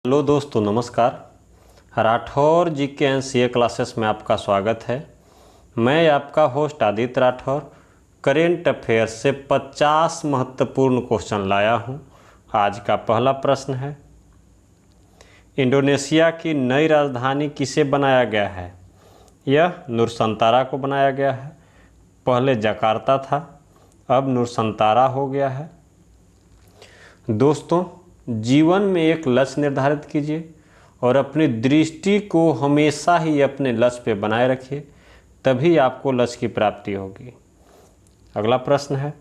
Hello दोस्तों, नमस्कार। राठौर जी के एनसीए क्लासेस में आपका स्वागत है। मैं आपका host Aditya Rathore current affairs से 50 महत्वपूर्ण क्वेश्चन लाया हूं। आज का पहला प्रश्न है, इंडोनेशिया की नई राजधानी किसे बनाया गया है? यह नूरसंतारा को बनाया गया है। पहले जकार्ता था, अब नूरसंतारा हो गया है। दोस्तों, जीवन में एक लक्ष्य निर्धारित कीजिए और अपनी दृष्टि को हमेशा ही अपने लक्ष्य पे बनाए रखिए, तभी आपको लक्ष्य की प्राप्ति होगी। अगला प्रश्न है,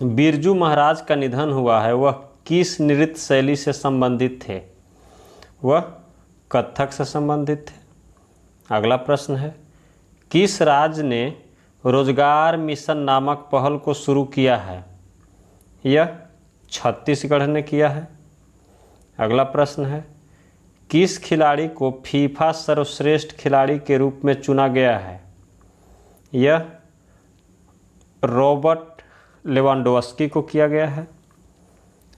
बिरजू महाराज का निधन हुआ है, वह किस नृत्य शैली से संबंधित थे? वह कथक से संबंधित थे। अगला प्रश्न है, किस राज्य ने रोजगार मिशन नामक पहल को शुरू किया है? यह छत्तीसगढ़ ने किया है। अगला प्रश्न है, किस खिलाड़ी को फीफा सर्वश्रेष्ठ खिलाड़ी के रूप में चुना गया है? यह रॉबर्ट लेवांडोव्स्की को किया गया है।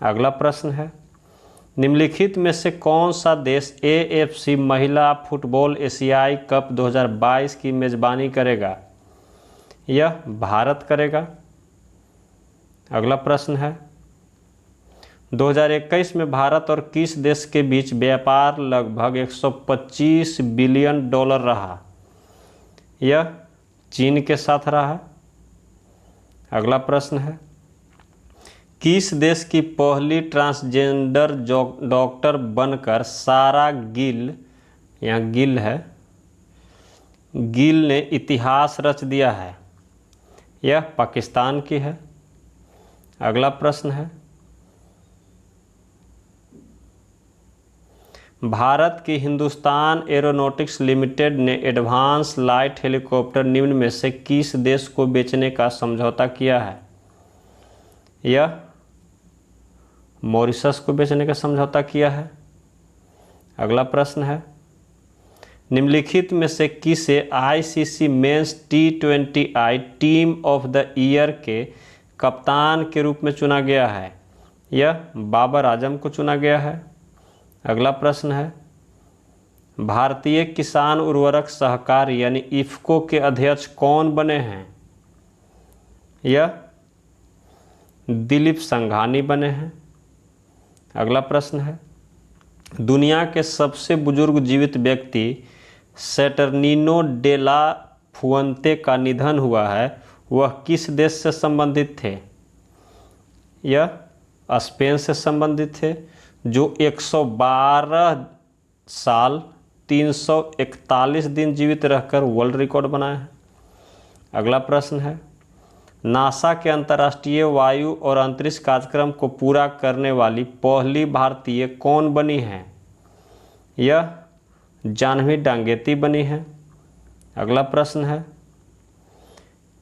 अगला प्रश्न है, निम्नलिखित में से कौन सा देश एएफसी महिला फुटबॉल एशियाई कप 2022 की मेजबानी करेगा? यह भारत करेगा। अगला प्रश्न है, 2021 में भारत और किस देश के बीच व्यापार लगभग 125 बिलियन डॉलर रहा? यह चीन के साथ रहा। अगला प्रश्न है, किस देश की पहली ट्रांसजेंडर डॉक्टर बनकर सारा गिल, यहाँ गिल है, गिल ने इतिहास रच दिया है? यह पाकिस्तान की है। अगला प्रश्न है, भारत की हिंदुस्तान एरोनॉटिक्स लिमिटेड ने एडवांस लाइट हेलीकॉप्टर निम्न में से किस देश को बेचने का समझौता किया है? यह मॉरिशस को बेचने का समझौता किया है। अगला प्रश्न है, निम्नलिखित में से किसे ICC men's T20I team of the year के कप्तान के रूप में चुना गया है? यह बाबर आजम को चुना गया है। अगला प्रश्न है, भारतीय किसान उर्वरक सहकार यानी इफ्को के अध्यक्ष कौन बने हैं? यह दिलीप संघानी बने हैं। अगला प्रश्न है, दुनिया के सबसे बुजुर्ग जीवित व्यक्ति सैटर्निनो डे ला फुएंते का निधन हुआ है, वह किस देश से संबंधित थे? यह स्पेन से संबंधित थे, जो 112 साल 341 दिन जीवित रहकर वर्ल्ड रिकॉर्ड बनाए हैं। अगला प्रश्न है, नासा के अंतर्राष्ट्रीय वायु और अंतरिक्ष कार्यक्रम को पूरा करने वाली पहली भारतीय कौन बनी है? यह जाह्नवी डांगेती बनी है। अगला प्रश्न है,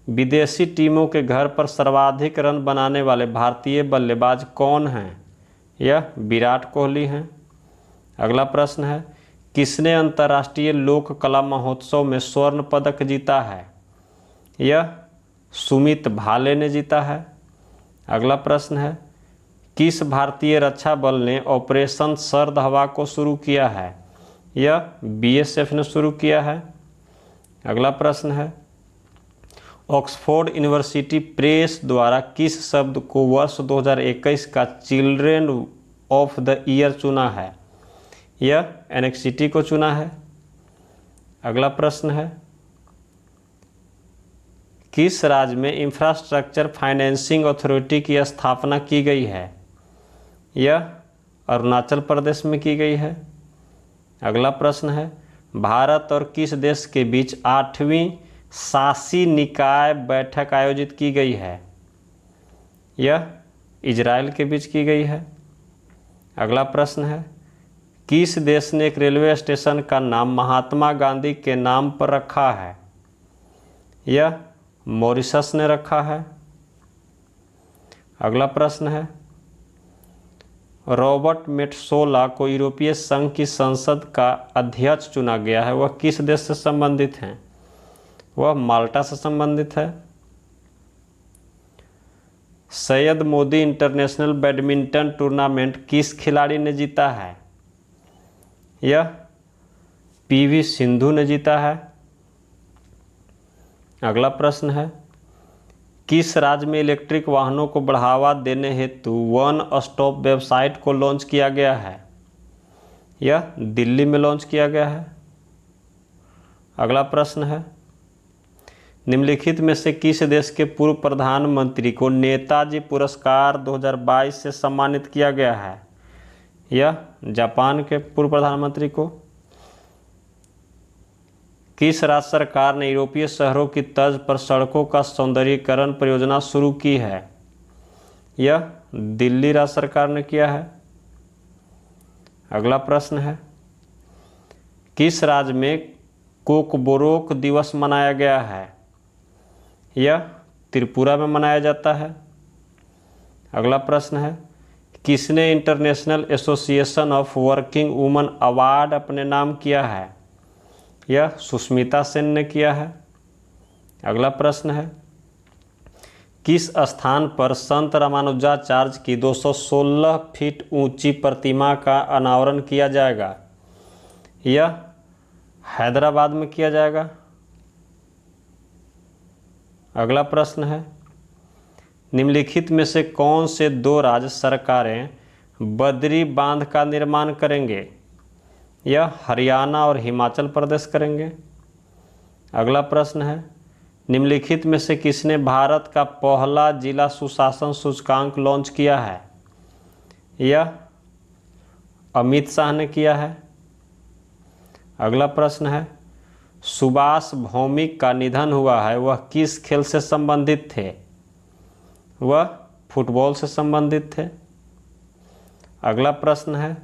विदेशी टीमों के घर पर सर्वाधिक रन बनाने वाले भारतीय बल्लेबाज कौन हैं? यह विराट कोहली हैं। अगला प्रश्न है, किसने अंतर्राष्ट्रीय लोक कला महोत्सव में स्वर्ण पदक जीता है? यह सुमित भाले ने जीता है। अगला प्रश्न है, किस भारतीय रक्षा बल ने ऑपरेशन सर्द हवा को शुरू किया है? यह बीएसएफ ने शुरू किया है। अगला प्रश्न है, ऑक्सफोर्ड यूनिवर्सिटी प्रेस द्वारा किस शब्द को वर्ष 2021 का चिल्ड्रेन ऑफ द ईयर चुना है? यह एनेक्सिटी को चुना है। अगला प्रश्न है, किस राज्य में इंफ्रास्ट्रक्चर फाइनेंसिंग अथॉरिटी की स्थापना की गई है? यह अरुणाचल प्रदेश में की गई है। अगला प्रश्न है, भारत और किस देश के बीच 8वीं शासी निकाय बैठक आयोजित की गई है? यह इजराइल के बीच की गई है। अगला प्रश्न है, किस देश ने एक रेलवे स्टेशन का नाम महात्मा गांधी के नाम पर रखा है? यह मॉरिशस ने रखा है। अगला प्रश्न है, रॉबर्ट मेट्सोला को यूरोपीय संघ की संसद का अध्यक्ष चुना गया है, वह किस देश से संबंधित हैं? वह माल्टा से संबंधित है। Syed Modi international badminton tournament किस खिलाड़ी ने जीता है? यह पीवी सिंधु ने जीता है। अगला प्रश्न है, किस राज्य में इलेक्ट्रिक वाहनों को बढ़ावा देने हेतु वन स्टॉप वेबसाइट को लॉन्च किया गया है? यह दिल्ली में लॉन्च किया गया है। अगला प्रश्न है, निम्नलिखित में से किस देश के पूर्व प्रधानमंत्री को नेताजी पुरस्कार 2022 से सम्मानित किया गया है? यह जापान के पूर्व प्रधानमंत्री को। किस राज्य सरकार ने यूरोपीय शहरों की तर्ज पर सड़कों का सौंदर्यीकरण परियोजना शुरू की है? यह दिल्ली राज्य सरकार ने किया है। अगला प्रश्न है, किस राज्य में कोकबोरोक दिवस मनाया गया है? यह त्रिपुरा में मनाया जाता है। अगला प्रश्न है, किसने international association of working women award अपने नाम किया है? यह सुष्मिता सेन ने किया है। अगला प्रश्न है, किस स्थान पर संत रामानुजाचार्य की 216 फीट ऊंची प्रतिमा का अनावरण किया जाएगा? यह हैदराबाद में किया जाएगा। अगला प्रश्न है, निम्नलिखित में से कौन से दो राज्य सरकारें बद्री बांध का निर्माण करेंगे? यह हरियाणा और हिमाचल प्रदेश करेंगे। अगला प्रश्न है, निम्नलिखित में से किसने भारत का पहला जिला सुशासन सूचकांक लॉन्च किया है? यह अमित शाह ने किया है। अगला प्रश्न है, सुभाष भौमिक का निधन हुआ है, वह किस खेल से संबंधित थे? वह फुटबॉल से संबंधित थे। अगला प्रश्न है,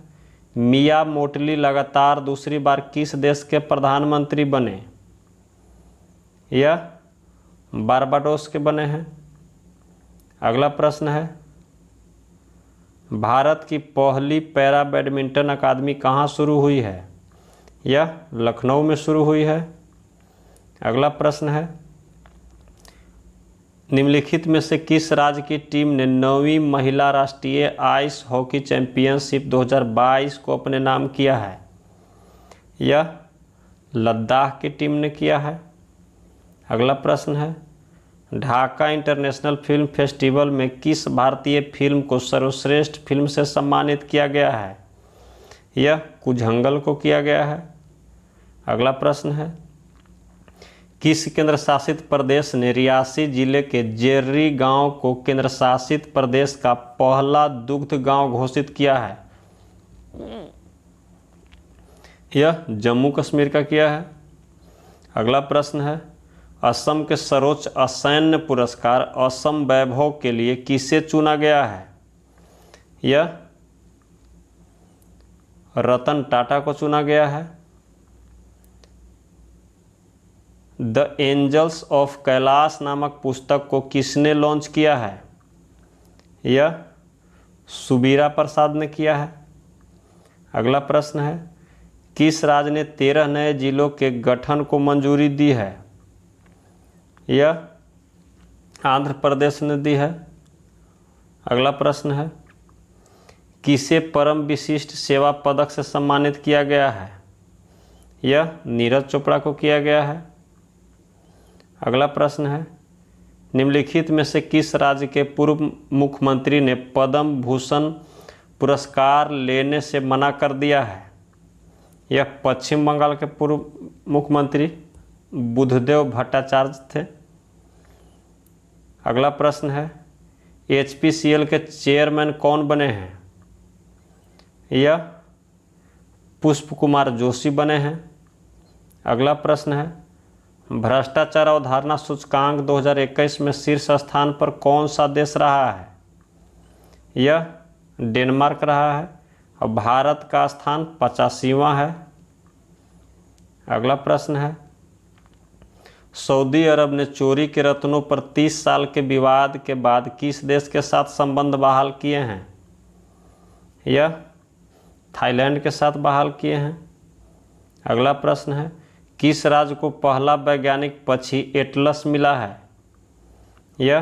मिया मोटली लगातार दूसरी बार किस देश के प्रधानमंत्री बने? यह बारबाडोस के बने हैं। अगला प्रश्न है, भारत की पहली पैरा बैडमिंटन अकादमी कहाँ शुरू हुई है? यह लखनऊ में शुरू हुई है। अगला प्रश्न है, निम्नलिखित में से किस राज्य की टीम ने 9वीं महिला राष्ट्रीय आइस हॉकी चैंपियनशिप 2022 को अपने नाम किया है? यह लद्दाख की टीम ने किया है। अगला प्रश्न है, ढाका इंटरनेशनल फिल्म फेस्टिवल में किस भारतीय फिल्म को सर्वश्रेष्ठ फिल्म से सम्मानित किया गया है? यह कुझंगल को किया गया है। अगला प्रश्न है, किस केंद्र शासित प्रदेश ने रियासी जिले के जेर्री गांव को केंद्र शासित प्रदेश का पहला दुग्ध गांव घोषित किया है? यह जम्मू कश्मीर का किया है। अगला प्रश्न है, असम के सर्वोच्च असैन्य पुरस्कार असम वैभव के लिए किसे चुना गया है? यह रतन टाटा को चुना गया है। द एंजल्स ऑफ कैलाश नामक पुस्तक को किसने लॉन्च किया है? यह सुबीरा प्रसाद ने किया है। अगला प्रश्न है, किस राज्य ने 13 नए जिलों के गठन को मंजूरी दी है? यह आंध्र प्रदेश ने दी है। अगला प्रश्न है, किसे परम विशिष्ट सेवा पदक से सम्मानित किया गया है? यह नीरज चोपड़ा को किया गया है। अगला प्रश्न है, निम्नलिखित में से किस राज्य के पूर्व मुख्यमंत्री ने पद्म भूषण पुरस्कार लेने से मना कर दिया है? यह पश्चिम बंगाल के पूर्व मुख्यमंत्री बुद्धदेव भट्टाचार्य थे। अगला प्रश्न है, HPCL के चेयरमैन कौन बने हैं? यह पुष्प कुमार जोशी बने हैं। अगला प्रश्न है, भ्रष्टाचार अवधारणा सूचकांक 2021 में शीर्ष स्थान पर कौन सा देश रहा है? यह डेनमार्क रहा है और भारत का स्थान 85वां है। अगला प्रश्न है, सऊदी अरब ने चोरी के रत्नों पर 30 साल के विवाद के बाद किस देश के साथ संबंध बहाल किए हैं? यह थाईलैंड के साथ बहाल किए हैं। अगला प्रश्न है, किस राज्य को पहला वैज्ञानिक पक्षी एटलस मिला है? यह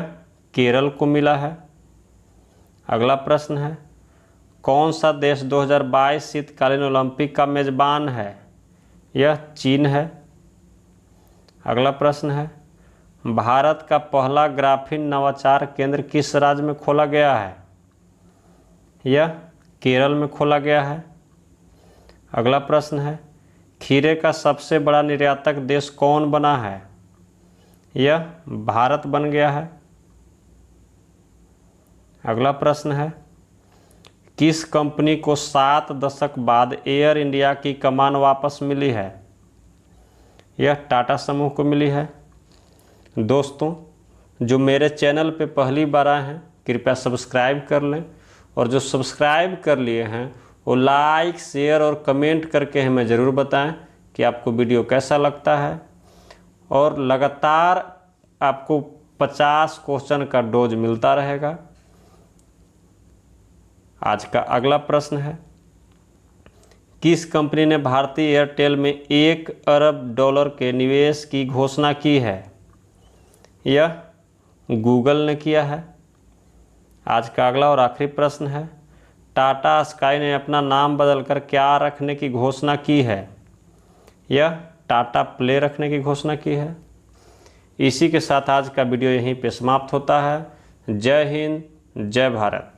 केरल को मिला है। अगला प्रश्न है, कौन सा देश 2022 शीतकालीन ओलंपिक का मेजबान है? यह चीन है। अगला प्रश्न है, भारत का पहला ग्राफीन नवाचार केंद्र किस राज्य में खोला गया है? यह केरल में खोला गया है। अगला प्रश्न है, खीरे का सबसे बड़ा निर्यातक देश कौन बना है? यह भारत बन गया है। अगला प्रश्न है, किस कंपनी को 7 दशक बाद एयर इंडिया की कमान वापस मिली है? यह टाटा समूह को मिली है। दोस्तों, जो मेरे चैनल पे पहली बार आए हैं कृपया सब्सक्राइब कर लें, और जो सब्सक्राइब कर लिए हैं वो लाइक, शेयर और कमेंट करके हमें ज़रूर बताएं कि आपको वीडियो कैसा लगता है। और लगातार आपको 50 क्वेश्चन का डोज मिलता रहेगा। आज का अगला प्रश्न है, किस कंपनी ने भारतीय एयरटेल में $1 अरब के निवेश की घोषणा की है? यह गूगल ने किया है। आज का अगला और आखिरी प्रश्न है, टाटा स्काई ने अपना नाम बदलकर क्या रखने की घोषणा की है? यह टाटा प्ले रखने की घोषणा की है। इसी के साथ आज का वीडियो यहीं पे समाप्त होता है। जय हिंद, जय भारत।